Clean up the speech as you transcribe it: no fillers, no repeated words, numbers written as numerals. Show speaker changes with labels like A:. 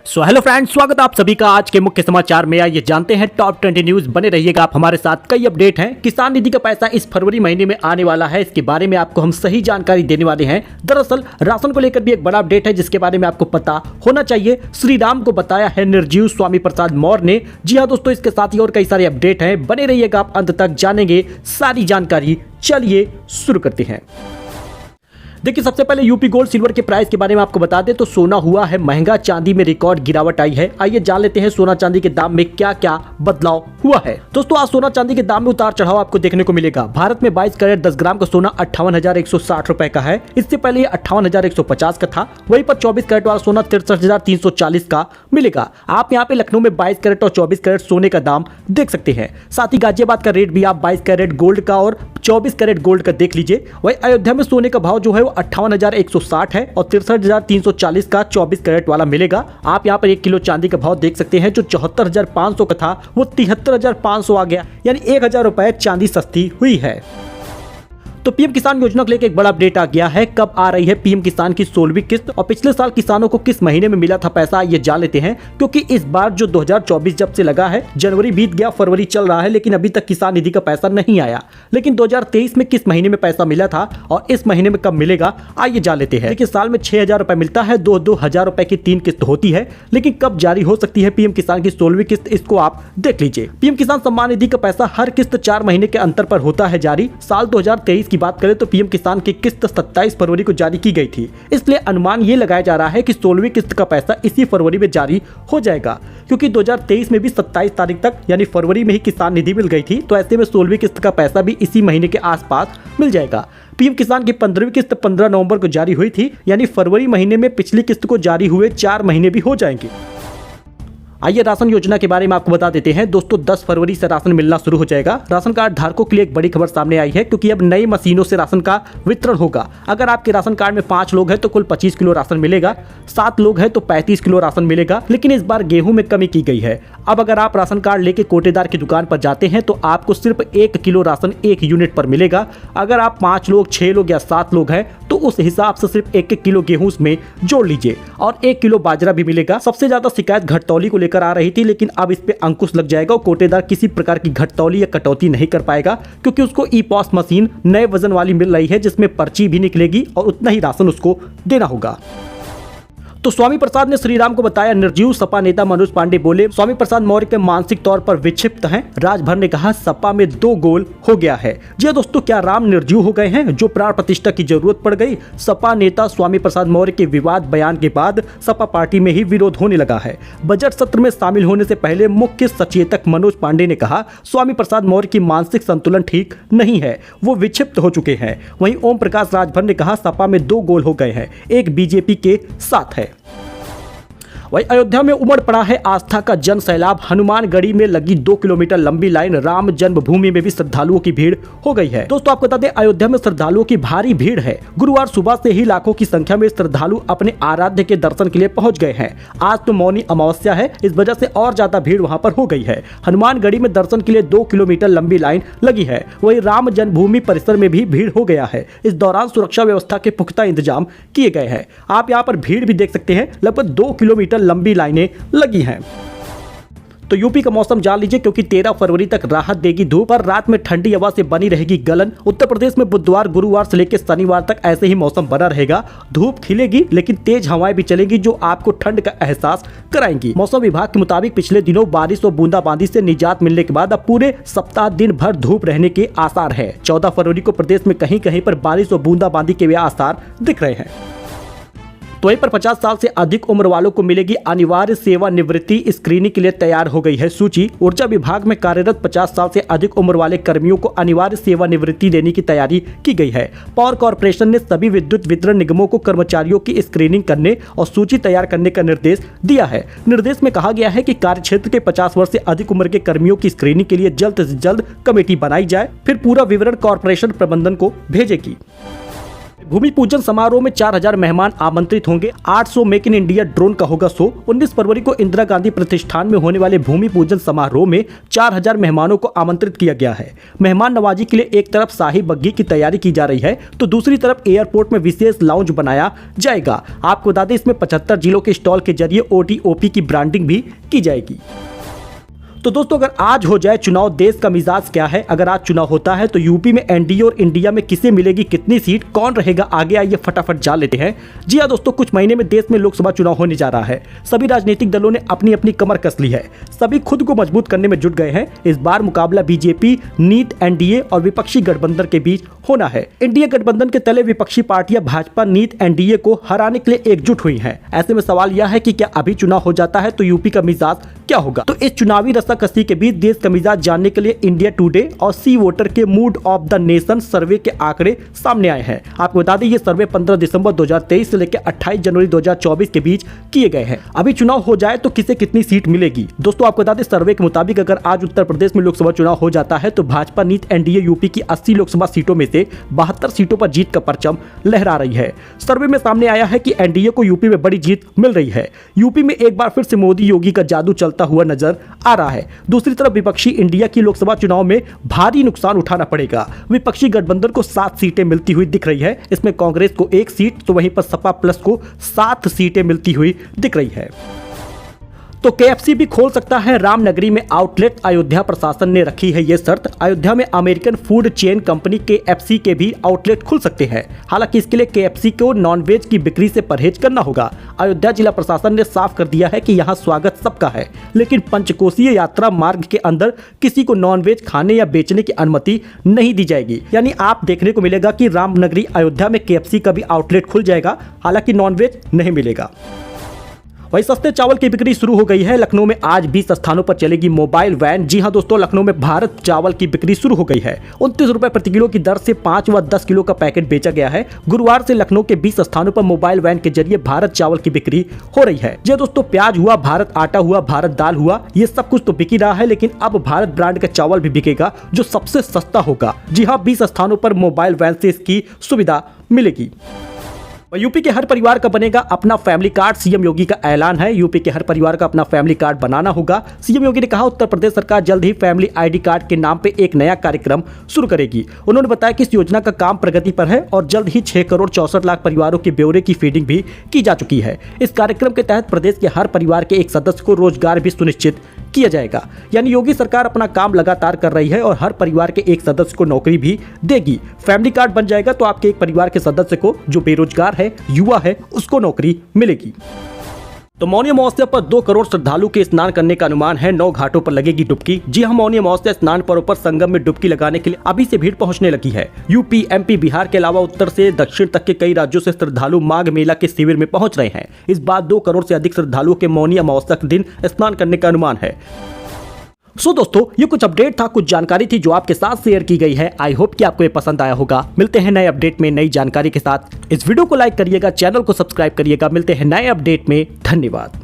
A: Hello friends, स्वागत आप सभी का आज के मुख्य समाचार में। आइए जानते हैं टॉप 20 न्यूज। बने रहिएगा आप हमारे साथ। कई अपडेट हैं। किसान निधि का पैसा इस फरवरी महीने में आने वाला है, इसके बारे में आपको हम सही जानकारी देने वाले हैं। दरअसल राशन को लेकर भी एक बड़ा अपडेट है जिसके बारे में आपको पता होना चाहिए। श्री राम को बताया है निर्जीव स्वामी प्रसाद मौर्य ने। जी हाँ दोस्तों, इसके साथ ही और कई सारे अपडेट हैं। बने रहिएगा आप अंत तक, जानेंगे सारी जानकारी। चलिए शुरू करते हैं। देखिए, सबसे पहले यूपी गोल्ड सिल्वर के प्राइस के बारे में आपको बता दें तो सोना हुआ है महंगा, चांदी में रिकॉर्ड गिरावट आई है। आइए जान लेते हैं सोना चांदी के दाम में क्या क्या बदलाव हुआ है। दोस्तों, आज सोना चांदी के दाम में उतार चढ़ाव आपको देखने को मिलेगा। भारत में 22 कैरेट 10 ग्राम का सोना 58,160 रुपए का है। इससे पहले 58,150 का था। वहीं पर 24 कैरेट वाला सोना 63,340 का मिलेगा। आप यहाँ पे लखनऊ में 22 कैरेट और 24 कैरेट सोने का दाम देख सकते हैं। साथ ही गाजियाबाद का रेट भी आप 22 कैरेट गोल्ड का और 24 कैरेट गोल्ड का देख लीजिए। वही अयोध्या में सोने का भाव जो है वो 58,160 है और 63,340 का 24 कैरेट वाला मिलेगा। आप यहाँ पर 1 किलो चांदी का भाव देख सकते हैं। जो 74,500 का था वो 73,500 आ गया, यानी 1,000 रुपए चांदी सस्ती हुई है। तो पीएम किसान योजना को लेकर एक बड़ा अपडेट आ गया है। कब आ रही है पीएम किसान की 16वीं किस्त और पिछले साल किसानों को किस महीने में मिला था पैसा, ये जान लेते हैं। क्योंकि इस बार जो 2024 जब से लगा है, जनवरी बीत गया, फरवरी चल रहा है, लेकिन अभी तक किसान निधि का पैसा नहीं आया। लेकिन 2023 में किस महीने में पैसा मिला था और इस महीने में कब मिलेगा, आइए जान लेते हैं। देखिए, साल में 6,000 रुपए मिलता है, 2,000 रुपए की 3 किस्त होती है। लेकिन कब जारी हो सकती है पीएम किसान की 16वीं किस्त, इसको आप देख लीजिए। पीएम किसान सम्मान निधि का पैसा हर किस्त 4 महीने के अंतर पर होता है जारी। साल 2023 की बात करें तो पीएम किसान की किस्त 27 फरवरी को जारी की गई थी। इसलिए अनुमान ये लगाया जा रहा है कि 16वीं किस्त का पैसा इसी फरवरी में जारी हो जाएगा। क्योंकि 2023 में भी 27 तारीख तक यानी फरवरी में ही किसान निधि मिल गई थी, तो ऐसे में 16वीं किस्त का पैसा भी इसी महीने के आसपास मिल जाएगा। पीएम किसान की 15वीं किस्त 15 नवंबर को जारी हुई थी, यानी फरवरी महीने में पिछली किस्त को जारी हुए 4 महीने भी हो जाएंगे। आइए राशन योजना के बारे में आपको बता देते हैं। दोस्तों, 10 फरवरी से राशन मिलना शुरू हो जाएगा। राशन कार्ड धारकों के लिए एक बड़ी खबर सामने आई है, क्योंकि अब नई मशीनों से राशन का वितरण होगा। अगर आपके राशन कार्ड में 5 लोग हैं तो कुल 25 किलो राशन मिलेगा, 7 लोग हैं तो 35 किलो राशन मिलेगा। लेकिन इस बार गेहूं में कमी की गई है। अब अगर आप राशन कार्ड लेके कोटेदार की दुकान पर जाते हैं तो आपको सिर्फ 1 किलो राशन 1 यूनिट पर मिलेगा। अगर आप 5 लोग, 6 लोग या 7 लोग हैं तो उस हिसाब से सिर्फ 1 किलो गेहूं उसमें जोड़ लीजिए और 1 किलो बाजरा भी मिलेगा। सबसे ज्यादा शिकायत घटतौली को लेकर आ रही थी, लेकिन अब इस पे अंकुश लग जाएगा और कोटेदार किसी प्रकार की घटतौली या कटौती नहीं कर पाएगा, क्योंकि उसको ई पॉस मशीन नए वजन वाली मिल रही है जिसमें पर्ची भी निकलेगी और उतना ही राशन उसको देना होगा। तो स्वामी प्रसाद ने श्री राम को बताया निर्जीव। सपा नेता मनोज पांडे बोले स्वामी प्रसाद मौर्य के मानसिक तौर पर विक्षिप्त हैं। राजभर ने कहा सपा में 2 गोल हो गया है। जी दोस्तों, क्या राम निर्जीव हो गए हैं जो प्राण प्रतिष्ठा की जरूरत पड़ गई? सपा नेता स्वामी प्रसाद मौर्य के विवाद बयान के बाद सपा पार्टी में ही विरोध होने लगा है। बजट सत्र में शामिल होने से पहले मुख्य सचेतक मनोज पांडे ने कहा स्वामी प्रसाद मौर्य की मानसिक संतुलन ठीक नहीं है, वो विक्षिप्त हो चुके हैं। वहीं ओम प्रकाश राजभर ने कहा सपा में 2 गोल हो गए हैं, एक बीजेपी के साथ है। वही अयोध्या में उमड़ पड़ा है आस्था का जन सैलाब। हनुमानगढ़ी में लगी 2 किलोमीटर लंबी लाइन। राम जन्मभूमि में भी श्रद्धालुओं की भीड़ हो गई है। दोस्तों, आपको बता दें अयोध्या में श्रद्धालुओं की भारी भीड़ है। गुरुवार सुबह से ही लाखों की संख्या में श्रद्धालु अपने आराध्य के दर्शन के लिए पहुंच गए हैं। आज तो मौनी अमावस्या है, इस वजह से और ज्यादा भीड़ वहां पर हो गई है। हनुमानगढ़ी में दर्शन के लिए 2 किलोमीटर लंबी लाइन लगी है। वही राम जन्मभूमि परिसर में भी भीड़ हो गया है। इस दौरान सुरक्षा व्यवस्था के पुख्ता इंतजाम किए गए हैं। आप यहाँ पर भीड़ भी देख सकते हैं, लगभग 2 किलोमीटर लंबी लाइनें लगी हैं। तो यूपी का मौसम जान लीजिए, क्योंकि 13 फरवरी तक राहत देगी धूप, पर रात में ठंडी हवा से बनी रहेगी गलन। उत्तर प्रदेश में बुधवार, गुरुवार से लेकर शनिवार तक ऐसे ही मौसम बना रहेगा। धूप खिलेगी लेकिन तेज हवाएं भी चलेंगी जो आपको ठंड का एहसास कराएंगी। मौसम विभाग के मुताबिक पिछले दिनों बारिश और बूंदाबांदी से निजात मिलने के बाद अब पूरे सप्ताह दिन भर धूप रहने के आसार है। 14 फरवरी को प्रदेश में कहीं कहीं पर बारिश और बूंदाबांदी के भी आसार दिख रहे हैं। तो वहीं पर 50 साल से अधिक उम्र वालों को मिलेगी अनिवार्य सेवानिवृत्ति। स्क्रीनिंग के लिए तैयार हो गई है सूची। ऊर्जा विभाग में कार्यरत 50 साल से अधिक उम्र वाले कर्मियों को अनिवार्य सेवानिवृत्ति देने की तैयारी की गई है। पावर कॉर्पोरेशन ने सभी विद्युत वितरण निगमों को कर्मचारियों की स्क्रीनिंग करने और सूची तैयार करने का निर्देश दिया है। निर्देश में कहा गया है कि कार्यक्षेत्र के 50 वर्ष से अधिक उम्र के कर्मियों की स्क्रीनिंग के लिए जल्द से जल्द कमेटी बनाई जाए, फिर पूरा विवरण कॉर्पोरेशन प्रबंधन को भेजेगी। भूमि पूजन समारोह में 4000 मेहमान आमंत्रित होंगे। 800 मेक इन इंडिया ड्रोन का होगा शो। 19 फरवरी को इंदिरा गांधी प्रतिष्ठान में होने वाले भूमि पूजन समारोह में 4000 मेहमानों को आमंत्रित किया गया है। मेहमान नवाजी के लिए एक तरफ शाही बग्घी की तैयारी की जा रही है तो दूसरी तरफ एयरपोर्ट में विशेष लाउंज बनाया जाएगा। आपको बता दें इसमें 75 जिलों के स्टॉल के जरिए OT-OP की ब्रांडिंग भी की जाएगी। तो दोस्तों अगर आज हो जाए चुनाव, देश का मिजाज क्या है? अगर आज चुनाव होता है तो यूपी में एनडीए और इंडिया में किसे मिलेगी कितनी सीट, कौन रहेगा आगे, आइए फटाफट जान लेते हैं। जी हाँ दोस्तों, कुछ महीने में देश में लोकसभा चुनाव होने जा रहा है। सभी राजनीतिक दलों ने अपनी अपनी कमर कस ली है। सभी खुद को मजबूत करने में जुट गए हैं। इस बार मुकाबला बीजेपी, नीत, एनडीए और विपक्षी गठबंधन के बीच होना है। इंडिया गठबंधन के तले विपक्षी पार्टियां भाजपा, नीत, एनडीए को हराने के लिए एकजुट हुई हैं। ऐसे में सवाल यह है कि क्या अभी चुनाव हो जाता है तो यूपी का मिजाज क्या होगा? तो इस चुनावी रस्साकसी के बीच देश का मिजाज जानने के लिए इंडिया टुडे और सी वोटर के मूड ऑफ द नेशन सर्वे के आंकड़े सामने आए हैं। आपको बता दें ये सर्वे 15 दिसंबर 2023 से लेकर 28 जनवरी 2024 के बीच किए गए हैं। अभी चुनाव हो जाए तो किसे कितनी सीट मिलेगी? दोस्तों आपको बता दें सर्वे के मुताबिक अगर आज उत्तर प्रदेश में लोकसभा चुनाव हो जाता है तो भाजपा, नीत, एनडीए यूपी की 80 लोकसभा सीटों में से 72 सीटों पर जीत का परचम लहरा रही है। सर्वे में सामने आया है कि एनडीए को यूपी में बड़ी जीत मिल रही है। यूपी में एक बार फिर से मोदी योगी का जादू चलता हुआ नजर आ रहा है। दूसरी तरफ विपक्षी इंडिया की लोकसभा चुनाव में भारी नुकसान उठाना पड़ेगा। विपक्षी गठबंधन को 7 सीटें मिलती हुई दिख रही है। इसमें कांग्रेस को 1 सीट तो वहीं पर सपा प्लस को 7 सीटें मिलती हुई दिख रही है। तो KFC भी खोल सकता है रामनगरी में आउटलेट। अयोध्या प्रशासन ने रखी है ये शर्त। अयोध्या में American food chain company KFC के भी आउटलेट खुल सकते हैं। हालांकि इसके लिए KFC को नॉनवेज की बिक्री से परहेज करना होगा। अयोध्या जिला प्रशासन ने साफ कर दिया है कि यहाँ स्वागत सबका है, लेकिन पंचकोशीय यात्रा मार्ग के अंदर किसी को नॉनवेज खाने या बेचने की अनुमति नहीं दी जाएगी। यानी आप देखने को मिलेगा कि रामनगरी अयोध्या में KFC का भी आउटलेट खुल जाएगा, हालांकि नॉनवेज नहीं मिलेगा। वही सस्ते चावल की बिक्री शुरू हो गई है। लखनऊ में आज 20 स्थानों पर चलेगी मोबाइल वैन। जी हां दोस्तों, लखनऊ में भारत चावल की बिक्री शुरू हो गई है। 29 रुपए प्रति किलो की दर से 5 व 10 किलो का पैकेट बेचा गया है। गुरुवार से लखनऊ के 20 स्थानों पर मोबाइल वैन के जरिए भारत चावल की बिक्री हो रही है। जी दोस्तों, प्याज हुआ, भारत आटा हुआ, भारत दाल हुआ, ये सब कुछ तो बिक ही रहा है, लेकिन अब भारत ब्रांड का चावल भी बिकेगा जो सबसे सस्ता होगा। जी हाँ, 20 स्थानों पर मोबाइल वैन से इसकी सुविधा मिलेगी। यूपी के हर परिवार का बनेगा अपना फैमिली कार्ड। सीएम योगी का ऐलान है। यूपी के हर परिवार का अपना फैमिली कार्ड बनाना होगा। सीएम योगी ने कहा उत्तर प्रदेश सरकार जल्द ही फैमिली आईडी कार्ड के नाम पे एक नया कार्यक्रम शुरू करेगी। उन्होंने बताया कि इस योजना का काम प्रगति पर है और जल्द ही 6 करोड़ 64 लाख परिवारों के ब्यौरे की फीडिंग भी की जा चुकी है। इस कार्यक्रम के तहत प्रदेश के हर परिवार के एक सदस्य को रोजगार भी सुनिश्चित किया जाएगा। यानी योगी सरकार अपना काम लगातार कर रही है और हर परिवार के एक सदस्य को नौकरी भी देगी। फैमिली कार्ड बन जाएगा तो आपके एक परिवार के सदस्य को जो बेरोजगार है, युवा है, उसको नौकरी मिलेगी। तो मौनी अमावस्या पर 2 करोड़ श्रद्धालु के स्नान करने का अनुमान है। 9 घाटों पर लगेगी डुबकी। जी हां, मौनी अमावस्या स्नान पर्व पर संगम में डुबकी लगाने के लिए अभी से भीड़ पहुंचने लगी है। यूपी, MP, बिहार के अलावा उत्तर से दक्षिण तक के कई राज्यों से श्रद्धालु माघ मेला के शिविर में पहुंच रहे हैं। इस बार 2 करोड़ से अधिक श्रद्धालुओं के मौनी अमावस्या के दिन स्नान करने का अनुमान है। सो दोस्तों, ये कुछ अपडेट था, कुछ जानकारी थी जो आपके साथ शेयर की गई है। आई होप कि आपको ये पसंद आया होगा। मिलते हैं नए अपडेट में नई जानकारी के साथ। इस वीडियो को लाइक करिएगा, चैनल को सब्सक्राइब करिएगा। मिलते हैं नए अपडेट में। धन्यवाद।